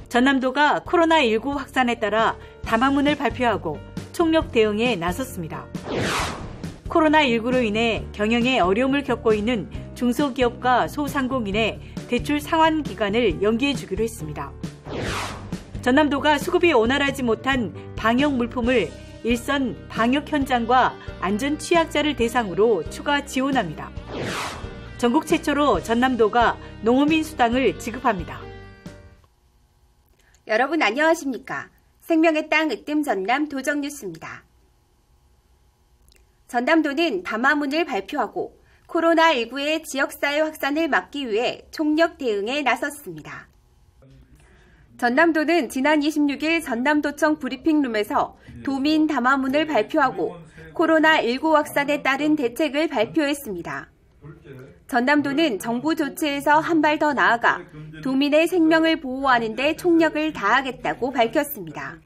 전남도가 코로나19 확산에 따라 담화문을 발표하고 총력 대응에 나섰습니다. 코로나19로 인해 경영에 어려움을 겪고 있는 중소기업과 소상공인의 대출 상환 기간을 연기해 주기로 했습니다. 전남도가 수급이 원활하지 못한 방역 물품을 일선 방역 현장과 안전 취약자를 대상으로 추가 지원합니다. 전국 최초로 전남도가 농어민 수당을 지급합니다. 여러분 안녕하십니까? 생명의 땅 으뜸 전남 도정뉴스입니다. 전남도는 담화문을 발표하고 코로나19의 지역사회 확산을 막기 위해 총력 대응에 나섰습니다. 전남도는 지난 26일 전남도청 브리핑룸에서 도민 담화문을 발표하고 코로나19 확산에 따른 대책을 발표했습니다. 전남도는 정부 조치에서 한 발 더 나아가 도민의 생명을 보호하는 데 총력을 다하겠다고 밝혔습니다.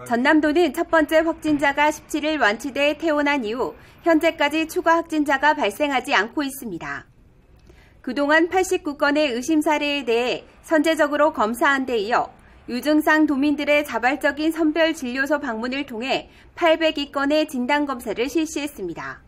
전남도는 첫 번째 확진자가 17일 완치돼 퇴원한 이후 현재까지 추가 확진자가 발생하지 않고 있습니다. 그동안 89건의 의심 사례에 대해 선제적으로 검사한 데 이어 유증상 도민들의 자발적인 선별진료소 방문을 통해 802건의 진단검사를 실시했습니다.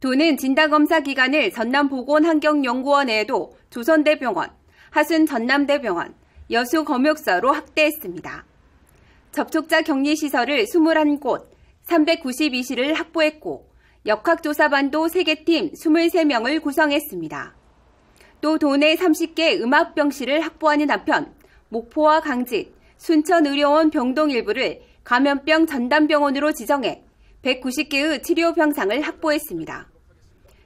도는 진단검사 기간을 전남보건환경연구원 외에도 조선대병원, 하순전남대병원, 여수검역사로 확대했습니다. 접촉자 격리시설을 21곳, 392실을 확보했고 역학조사반도 3개 팀 23명을 구성했습니다. 또 도내 30개 음압병실을 확보하는 한편 목포와 강진, 순천의료원 병동 일부를 감염병 전담병원으로 지정해 190개의 치료병상을 확보했습니다.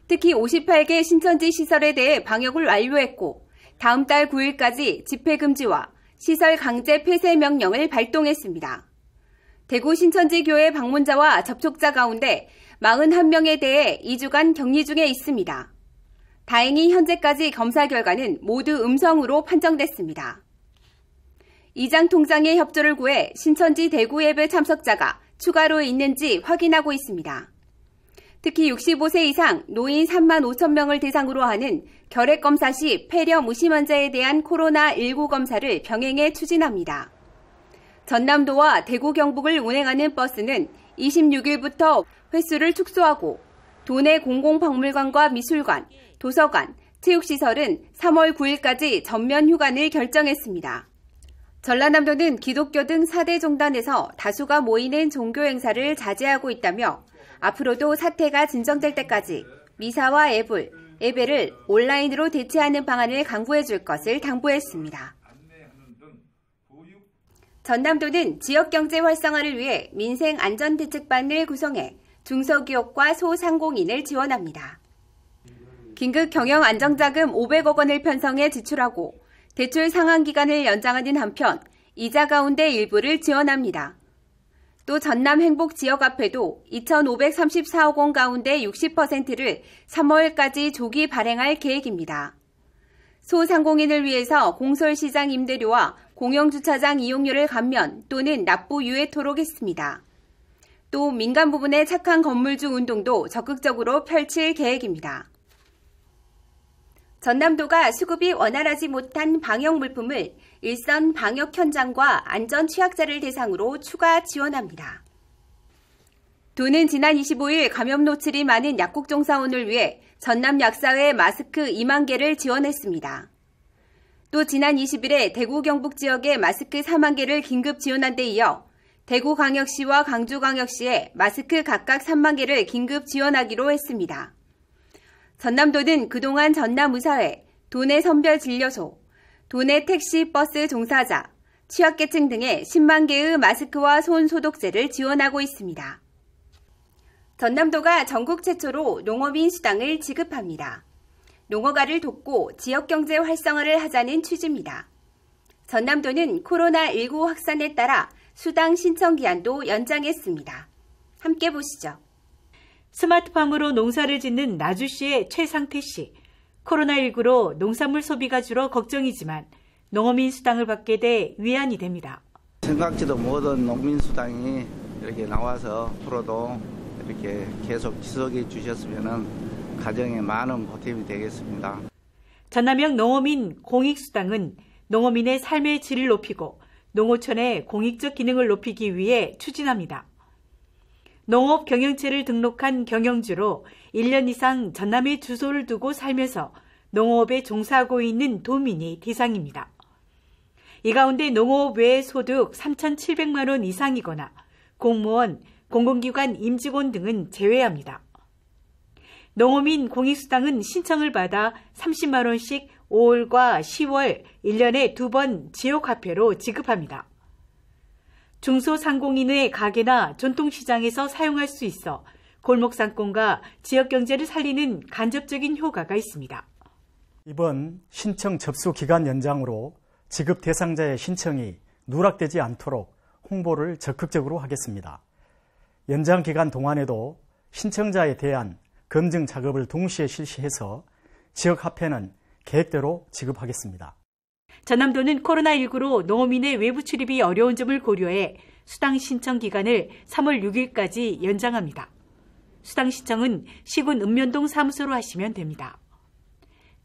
특히 58개 신천지 시설에 대해 방역을 완료했고 다음 달 9일까지 집회금지와 시설 강제 폐쇄 명령을 발동했습니다. 대구 신천지 교회 방문자와 접촉자 가운데 41명에 대해 2주간 격리 중에 있습니다. 다행히 현재까지 검사 결과는 모두 음성으로 판정됐습니다. 이장 통장의 협조를 구해 신천지 대구 예배 참석자가 추가로 있는지 확인하고 있습니다. 특히 65세 이상 노인 3만 5천 명을 대상으로 하는 결핵검사 시 폐렴 의심 환자에 대한 코로나19 검사를 병행해 추진합니다. 전남도와 대구 경북을 운행하는 버스는 26일부터 횟수를 축소하고 도내 공공박물관과 미술관, 도서관, 체육시설은 3월 9일까지 전면 휴관을 결정했습니다. 전라남도는 기독교 등 4대 종단에서 다수가 모이는 종교 행사를 자제하고 있다며 앞으로도 사태가 진정될 때까지 미사와 예불, 예배를 온라인으로 대체하는 방안을 강구해 줄 것을 당부했습니다. 전남도는 지역경제 활성화를 위해 민생안전대책반을 구성해 중소기업과 소상공인을 지원합니다. 긴급 경영안정자금 500억 원을 편성해 지출하고 대출 상환기간을 연장하는 한편 이자 가운데 일부를 지원합니다. 또 전남 행복지역화폐도 2,534억 원 가운데 60%를 3월까지 조기 발행할 계획입니다. 소상공인을 위해서 공설시장 임대료와 공영주차장 이용료를 감면 또는 납부 유예토록 했습니다. 또 민간 부분의 착한 건물주 운동도 적극적으로 펼칠 계획입니다. 전남도가 수급이 원활하지 못한 방역 물품을 일선 방역 현장과 안전 취약자를 대상으로 추가 지원합니다. 도는 지난 25일 감염 노출이 많은 약국 종사원을 위해 전남 약사회 마스크 2만 개를 지원했습니다. 또 지난 20일에 대구 경북 지역에 마스크 4만 개를 긴급 지원한 데 이어 대구광역시와 강주광역시에 마스크 각각 3만 개를 긴급 지원하기로 했습니다. 전남도는 그동안 전남의사회, 도내 선별진료소, 도내 택시 버스 종사자, 취약계층 등에 10만 개의 마스크와 손소독제를 지원하고 있습니다. 전남도가 전국 최초로 농어민 수당을 지급합니다. 농어가를 돕고 지역경제 활성화를 하자는 취지입니다. 전남도는 코로나19 확산에 따라 수당 신청 기한도 연장했습니다. 함께 보시죠. 스마트팜으로 농사를 짓는 나주시의 최상태 씨. 코로나19로 농산물 소비가 줄어 걱정이지만 농어민 수당을 받게 돼 위안이 됩니다. 생각지도 못한 농민 수당이 이렇게 나와서 앞으로도 이렇게 계속 지속해 주셨으면 가정에 많은 보탬이 되겠습니다. 전남형 농어민 공익수당은 농어민의 삶의 질을 높이고 농어촌의 공익적 기능을 높이기 위해 추진합니다. 농업 경영체를 등록한 경영주로 1년 이상 전남에 주소를 두고 살면서 농업에 종사하고 있는 도민이 대상입니다. 이 가운데 농업 외 소득 3,700만 원 이상이거나 공무원, 공공기관 임직원 등은 제외합니다. 농어민 공익수당은 신청을 받아 30만 원씩 5월과 10월 1년에 2번 지역화폐로 지급합니다. 중소상공인의 가게나 전통시장에서 사용할 수 있어 골목상권과 지역경제를 살리는 간접적인 효과가 있습니다. 이번 신청 접수 기간 연장으로 지급 대상자의 신청이 누락되지 않도록 홍보를 적극적으로 하겠습니다. 연장 기간 동안에도 신청자에 대한 검증 작업을 동시에 실시해서 지역화폐는 계획대로 지급하겠습니다. 전남도는 코로나19로 농어민의 외부 출입이 어려운 점을 고려해 수당 신청 기간을 3월 6일까지 연장합니다. 수당 신청은 시군 읍면동 사무소로 하시면 됩니다.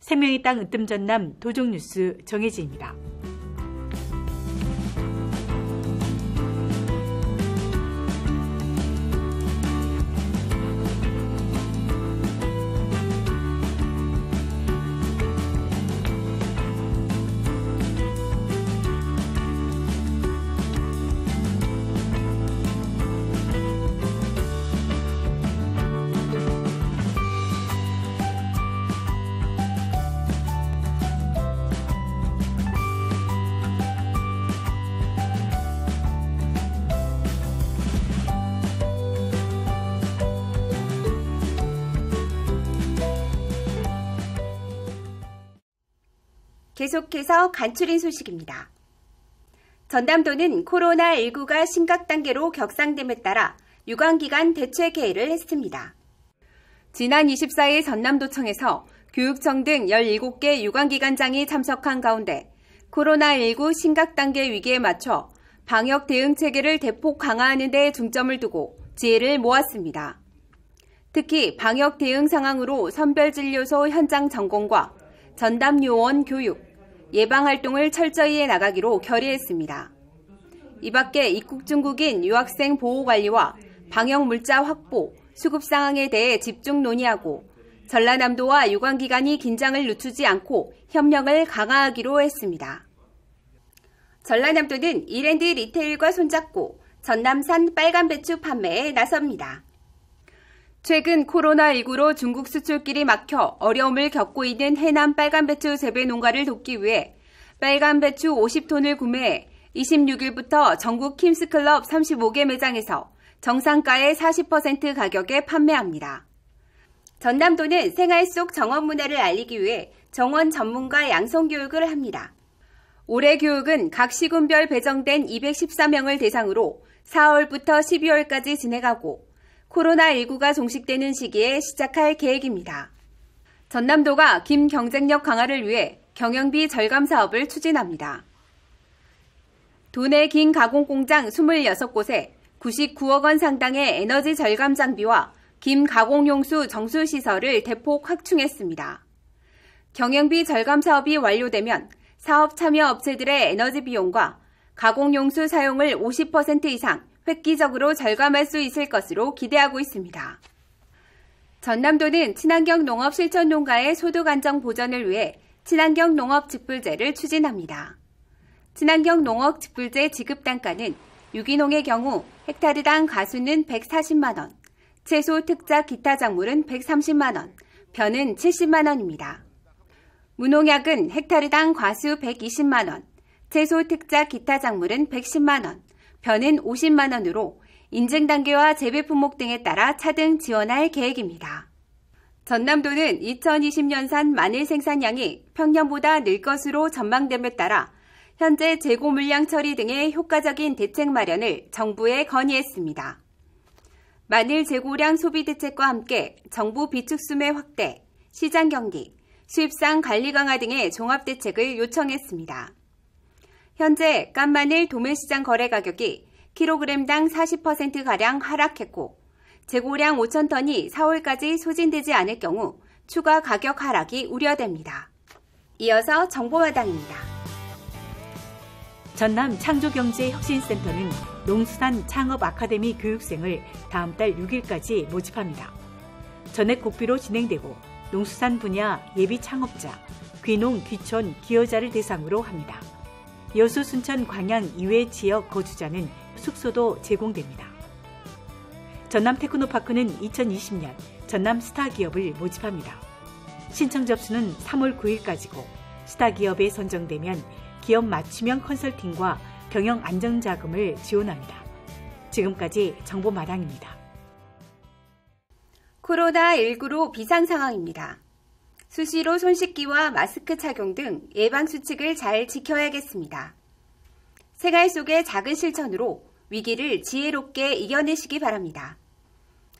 생명의 땅 으뜸전남 도종뉴스 정혜지입니다. 계속해서 간추린 소식입니다. 전남도는 코로나19가 심각 단계로 격상됨에 따라 유관기관 대체 개회를 했습니다. 지난 24일 전남도청에서 교육청 등 17개 유관기관장이 참석한 가운데 코로나19 심각 단계 위기에 맞춰 방역 대응 체계를 대폭 강화하는 데 중점을 두고 지혜를 모았습니다. 특히 방역 대응 상황으로 선별진료소 현장 점검과 전담요원 교육, 예방활동을 철저히 해나가기로 결의했습니다. 이 밖에 입국 중국인 유학생 보호관리와 방역물자 확보, 수급 상황에 대해 집중 논의하고 전라남도와 유관기관이 긴장을 늦추지 않고 협력을 강화하기로 했습니다. 전라남도는 이랜드 리테일과 손잡고 전남산 빨간 배추 판매에 나섭니다. 최근 코로나19로 중국 수출길이 막혀 어려움을 겪고 있는 해남 빨간 배추 재배 농가를 돕기 위해 빨간 배추 50톤을 구매해 26일부터 전국 킴스클럽 35개 매장에서 정상가의 40% 가격에 판매합니다. 전남도는 생활 속 정원 문화를 알리기 위해 정원 전문가 양성 교육을 합니다. 올해 교육은 각 시군별 배정된 214명을 대상으로 4월부터 12월까지 진행하고 코로나19가 종식되는 시기에 시작할 계획입니다. 전남도가 김 경쟁력 강화를 위해 경영비 절감 사업을 추진합니다. 도내 김 가공 공장 26곳에 99억 원 상당의 에너지 절감 장비와 김 가공용수 정수 시설을 대폭 확충했습니다. 경영비 절감 사업이 완료되면 사업 참여 업체들의 에너지 비용과 가공용수 사용을 50% 이상 획기적으로 절감할 수 있을 것으로 기대하고 있습니다. 전남도는 친환경 농업 실천 농가의 소득 안정 보전을 위해 친환경 농업 직불제를 추진합니다. 친환경 농업 직불제 지급 단가는 유기농의 경우 헥타르당 가수는 140만 원, 채소 특작 기타 작물은 130만 원, 벼는 70만 원입니다. 무농약은 헥타르당 과수 120만 원, 채소 특작 기타 작물은 110만 원, 벼는 50만 원으로 인증 단계와 재배 품목 등에 따라 차등 지원할 계획입니다. 전남도는 2020년산 마늘 생산량이 평년보다 늘 것으로 전망됨에 따라 현재 재고 물량 처리 등의 효과적인 대책 마련을 정부에 건의했습니다. 마늘 재고량 소비 대책과 함께 정부 비축수매 확대, 시장 경기, 수입상 관리 강화 등의 종합 대책을 요청했습니다. 현재 깐마늘 도매시장 거래 가격이 kg당 40%가량 하락했고 재고량 5,000톤이 4월까지 소진되지 않을 경우 추가 가격 하락이 우려됩니다. 이어서 정보마당입니다. 전남 창조경제혁신센터는 농수산 창업 아카데미 교육생을 다음 달 6일까지 모집합니다. 전액 국비로 진행되고 농수산 분야 예비 창업자, 귀농, 귀촌, 기여자를 대상으로 합니다. 여수, 순천, 광양 이외 지역 거주자는 숙소도 제공됩니다. 전남 테크노파크는 2020년 전남 스타기업을 모집합니다. 신청 접수는 3월 9일까지고 스타기업에 선정되면 기업 맞춤형 컨설팅과 경영 안정자금을 지원합니다. 지금까지 정보마당입니다. 코로나19로 비상 상황입니다. 수시로 손 씻기와 마스크 착용 등 예방수칙을 잘 지켜야겠습니다. 생활 속의 작은 실천으로 위기를 지혜롭게 이겨내시기 바랍니다.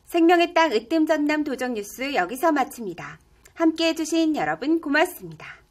생명의 땅 으뜸 전남 도정 뉴스 여기서 마칩니다. 함께해 주신 여러분 고맙습니다.